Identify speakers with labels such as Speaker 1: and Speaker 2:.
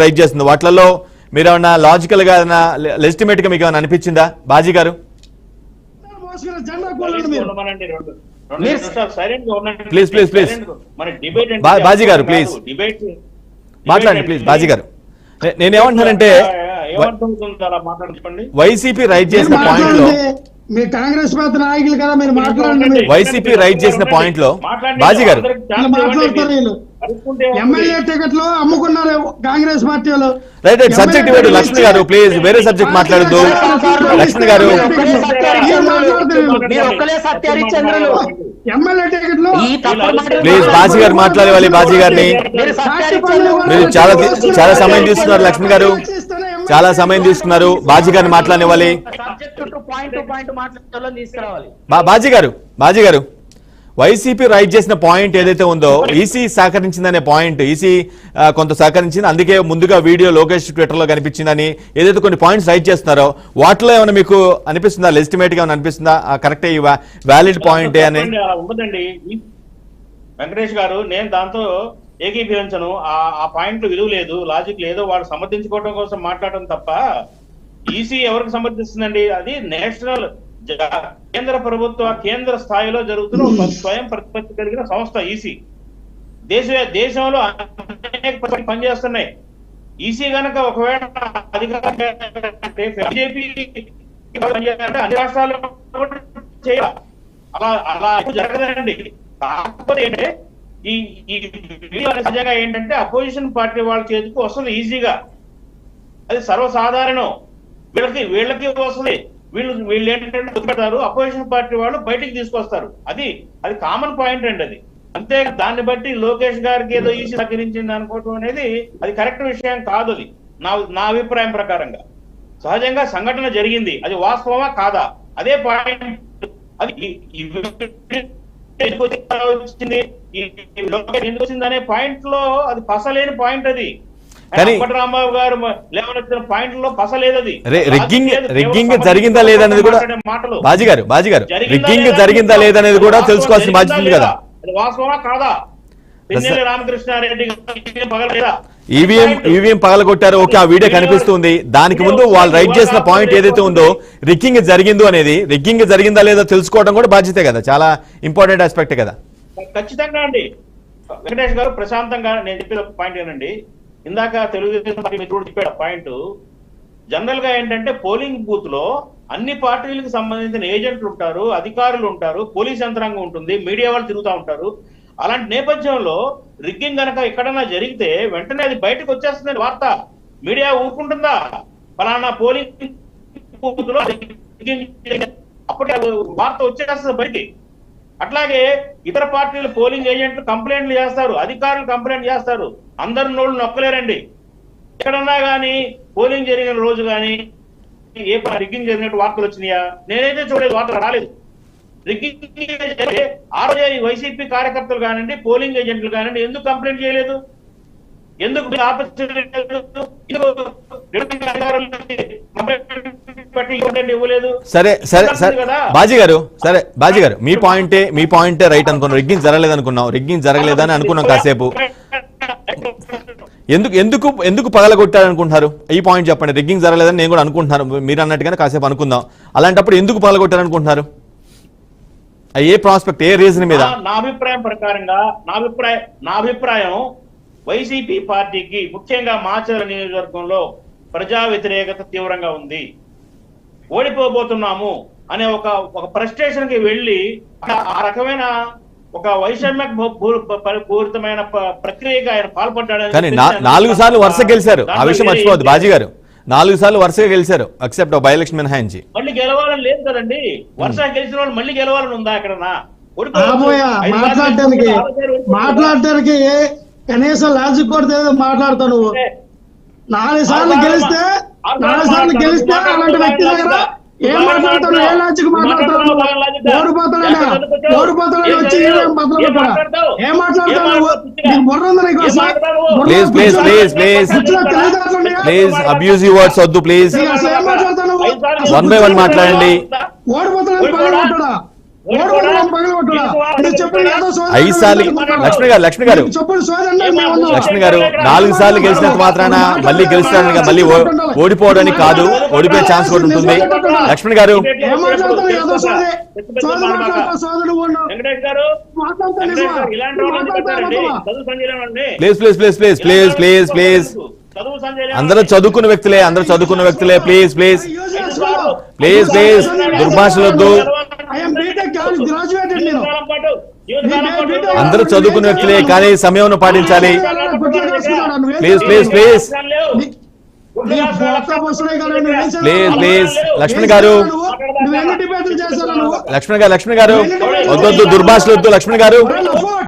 Speaker 1: Right చేస్తుంది వాటిలలో మీరు ఏమన్నా లాజికల్ గా లెజిటిమేట్ గా మీకు ఏమైనా అనిపించిందా బాజీ గారు? ప్లీజ్ ప్లీజ్ ప్లీజ్ బాజీ గారు ప్లీజ్ మాట్లాడండి ప్లీజ్ బాజీ గారు. నేనేమంటున్నానంటే వైసీపీ రైట్ చేసిన పాయింట్ లో
Speaker 2: మీరు కాంగ్రెస్ పార్టీ నాయకులు కదా, మీరు మాట్లాడండి.
Speaker 1: వైసీపీ రైట్ చేసిన పాయింట్ లో బాజీ గారు
Speaker 2: మాట్లాడతారు. వీళ్ళు ఎమ్మెల్యే టికెట్లు అమ్ముకున్నారు కాంగ్రెస్ పార్టీ వాళ్ళు.
Speaker 1: రైట్ రైట్ సబ్జెక్ట్ వేరు. లక్ష్మి గారు ప్లీజ్ వేరే సబ్జెక్ట్ మాట్లాడద్దు. లక్ష్మి గారు
Speaker 2: ఎమ్మెల్యే టికెట్లు
Speaker 1: ప్లీజ్ బాజీ గారు మాట్లాడేవాలి. బాజీ గారిని మీరు చాలా సమయం తీసుకున్నారు. లక్ష్మి గారు చాలా సమయం తీసుకున్నారు. బాజీ గారిని మాట్లాడేవాలి. బాజీ గారు వైసీపీ రైట్ చేసిన పాయింట్ ఏదైతే ఉందో ఈసీ సహకరించిందనే పాయింట్, ఈసీ కొంత సహకరించింది, అందుకే ముందుగా వీడియో లోకేష్ ట్విట్టర్ లో కనిపించిందని ఏదైతే కొన్ని పాయింట్స్ రైట్ చేస్తున్నారో వాటిలో ఏమైనా మీకు అనిపిస్తుందా, లెజిటిమేట్ గా అనిపిస్తుందా కరెక్టే వ్యాలిడ్ పాయింట్ అని?
Speaker 3: ఉండదండి వెంకటేష్ గారు, నేను దాంతో ఏకీభవించను. ఆ పాయింట్ విలువ లేదు, లాజిక్ లేదు. వాడు సమర్థించుకోవడం కోసం మాట్లాడటం తప్ప ఈసీ ఎవరికి సమర్థిస్తుందండి? అది నేషనల్ కేంద్ర ప్రభుత్వ కేంద్ర స్థాయిలో జరుగుతున్న ఒక స్వయం ప్రతిపత్తి కలిగిన సంస్థ ఈసీ. దేశంలో అనేక పనిచేస్తున్నాయి. ఈసీ గనక ఒకవేళ బీజేపీ అన్ని రాష్ట్రాల్లో చేయాలి, అలా జరగదండి. కాకపోతే ఏంటంటే సహజంగా ఏంటంటే అపోజిషన్ పార్టీ వాళ్ళ చేతికి వస్తుంది ఈజీగా, అది సర్వసాధారణం. వీళ్ళకి వస్తుంది. వీళ్ళు ఏంటంటే పెడతారు, అపోజిషన్ పార్టీ వాళ్ళు బయటికి తీసుకొస్తారు. అది కామన్ పాయింట్ అండి. అది అంతే. దాన్ని బట్టి లోకేష్ గారికి ఏదో ఈసీ సహకరించింది అనుకోవటం అనేది అది కరెక్ట్ విషయం కాదు. అది నా అభిప్రాయం ప్రకారంగా సహజంగా సంఘటన జరిగింది, అది వాస్తవమా కాదా అదే పాయింట్. అది ఎందుకు వచ్చింది అనే పాయింట్ లో అది పసలేని పాయింట్. అది రాంబాబు గారు లేవనెత్తిన పాయింట్ లో పసలేదు. అది
Speaker 1: రిగ్గింగ్ జరిగిందా లేదనేది కూడా బాజీ గారు రిగ్గింగ్ జరిగిందా లేదనేది కూడా తెలుసుకోవాల్సిన బాధ్యత ఉంది కదా.
Speaker 3: వాస్తవమా కాదా? రామకృష్ణారెడ్డి
Speaker 1: ఈవీఎం పగలగొట్టారు, ఓకే, ఆ వీడియో కనిపిస్తుంది. దానికి ముందు వాళ్ళు రైట్ చేసిన పాయింట్ ఏదైతే ఉందో రిగ్గింగ్ జరిగిందో అనేది, రిగ్గింగ్ జరిగిందా లేదో తెలుసుకోవడం కూడా బాధ్యతే కదా, చాలా ఇంపార్టెంట్ ఆస్పెక్ట్ కదా.
Speaker 3: ఖచ్చితంగా అండి. వెంకటేష్ గారు ప్రశాంతంగా నేను చెప్పేది ఒక పాయింట్ ఏనండి. ఇందాక తెలుగుదేశం పార్టీ మిత్రుడు చెప్పాడు పాయింట్. జనరల్ గా ఏంటంటే పోలింగ్ బూత్ లో అన్ని పార్టీలకు సంబంధించిన ఏజెంట్లు ఉంటారు, అధికారులు ఉంటారు, పోలీస్ యంత్రాంగం ఉంటుంది, మీడియా వాళ్ళు తిరుగుతూ ఉంటారు. అలాంటి నేపథ్యంలో రిగ్గింగ్ కనుక ఎక్కడన్నా జరిగితే వెంటనే అది బయటకు వచ్చేస్తుంది వార్త. మీడియా ఊరుకుంటుందా? ఫలానా పోలింగ్ బూత్ లో అప్పటికే వార్త వచ్చేస్తుంది బయటికి. అట్లాగే ఇతర పార్టీలు పోలింగ్ ఏజెంట్లు కంప్లైంట్లు చేస్తారు, అధికారులు కంప్లైంట్ చేస్తారు. అందరు నోళ్ళు నొక్కలేరండి. ఎక్కడన్నా కానీ పోలింగ్ జరిగిన రోజు కానీ ఏ రిగ్గింగ్ జరిగినట్టు వార్తలు వచ్చినాయా? నేనైతే చూడలేదు, వార్తలు రాలేదు. రిగ్గింగ్ ఆ రోజే వైసీపీ కార్యకర్తలు కానివ్వండి, పోలింగ్ ఏజెంట్లు కానివ్వండి ఎందుకు కంప్లైంట్ చేయలేదు? ఎందుకు ఇవ్వలేదు?
Speaker 1: సరే బాజీ గారు మీ పాయింటే రైట్ అనుకున్నాం. రిగ్గింగ్ జరగలేదు అనుకున్నాం, రిగ్గింగ్ జరగలేదని అనుకున్నాం కాసేపు. ఎందుకు పగలగొట్టారనుకుంటున్నారు? ఈ పాయింట్ చెప్పండి. రిగ్గింగ్ జరగలేదని నేను కూడా అనుకుంటున్నాను, మీరు అన్నట్టుగానే కాసేపు అనుకుందాం. అలాంటప్పుడు ఎందుకు పగలగొట్టారనుకుంటున్నారు? ఏ ప్రాస్పెక్ట్, ఏ రీజన్ మీద?
Speaker 3: నా అభిప్రాయం ప్రకారంగా నా అభిప్రాయం వైసీపీ పార్టీకి ముఖ్యంగా మాచర్ల నియోజకవర్గంలో ప్రజా వ్యతిరేకత తీవ్రంగా ఉంది. ఓడిపోబోతున్నాము అనే ఒక ఫ్రస్ట్రేషన్ కి వెళ్ళి ఆ రకమైన ఒక వైషమ్య పూరితమైన ప్రక్రియగా ఆయన పాల్పడ్డాడని.
Speaker 1: కానీ 4 సార్లు వరుస గెలిచారు, ఆ విషయం మర్చిపోవద్దు బాజీ గారు. 4 సార్లు వరుసగా గెలిచారు, ఎక్సెప్ట్ బై ఎలక్షన్ మినహాయించి.
Speaker 3: మళ్ళీ గెలవాలని లేదు కదండి. వరుస గెలిచిన వాళ్ళు మళ్ళీ గెలవాలని ఉందా ఎక్కడన్నా?
Speaker 2: మాట్లాడటానికి కనీసం లాజిక్ కూడా మాట్లాడతావు నువ్వు. 4 సార్లు గెలిస్తే అలాంటి వ్యక్తి దగ్గర ఏం మాట్లాడతాను? ఏ లాజిక్ మాట్లాడతాను? ఓడిపోతాడని వచ్చి ఏం మాట్లాడతావు? నీకు బుర్ర ఉందా? నీకు
Speaker 1: ప్లీజ్ అబ్యూజివ్ వర్డ్స్ వద్దు ప్లీజ్.
Speaker 2: ఏం మాట్లాడతాను?
Speaker 1: వన్ బై వన్ మాట్లాడండి.
Speaker 2: ఓడిపోతాడని పగలగొట్టాడా? ఓడిపోవడం పగలగొట్టడా? నువ్వు చెప్పిన ఏదో సోదరుడు
Speaker 1: 5 సార్లు
Speaker 2: మాట్లాడు.
Speaker 1: లక్ష్మణ్ గారు
Speaker 2: నీకు చెప్పులు సోదరుడు మేము ఉన్నాం.
Speaker 1: లక్ష్మణ్ గారు 4 సార్లు గెలిచినంత మాత్రాన మళ్ళీ గెలుస్తారని మళ్ళీ ఓడిపోవడానికి కాదు, ఓడిపోయే ఛాన్స్ కూడా ఉంటుంది. లక్ష్మణ్ గారు
Speaker 2: ఏం మాట్లాడతావు? ఏదో సోదరి సోదరుడు మాట్లాడతావు, సోదరుడు ఉన్నావు.
Speaker 3: వెంకటేష్ గారు
Speaker 2: మాట్లాడతావు
Speaker 3: వెంకటేష్
Speaker 2: నిజమా?
Speaker 3: గారు ఇలాంటి వాళ్ళు ఎందుకు పెట్టారండి? చదువు సంజయ్ అండి.
Speaker 1: ప్లీజ్
Speaker 3: చదువు సంజయ్
Speaker 1: అందరూ చదువుకున్న వ్యక్తులే, please దుర్భాషలొద్దు.
Speaker 2: I am B.Tech graduated నేను.
Speaker 3: జీవితకాలం పాటు జీవితకాలం పాటు
Speaker 1: అందరూ చదువుకున్న వ్యక్తులే, కానీ సమయం పాటించాలి. ప్లీజ్ లక్ష్మణ్ గారు
Speaker 2: నువ్వు ఎన్ని డిబేట్లు చేశావు నువ్వు?
Speaker 1: లక్ష్మణ్ గారు వద్దొద్దు, దుర్భాషలొద్దు లక్ష్మణ్ గారు.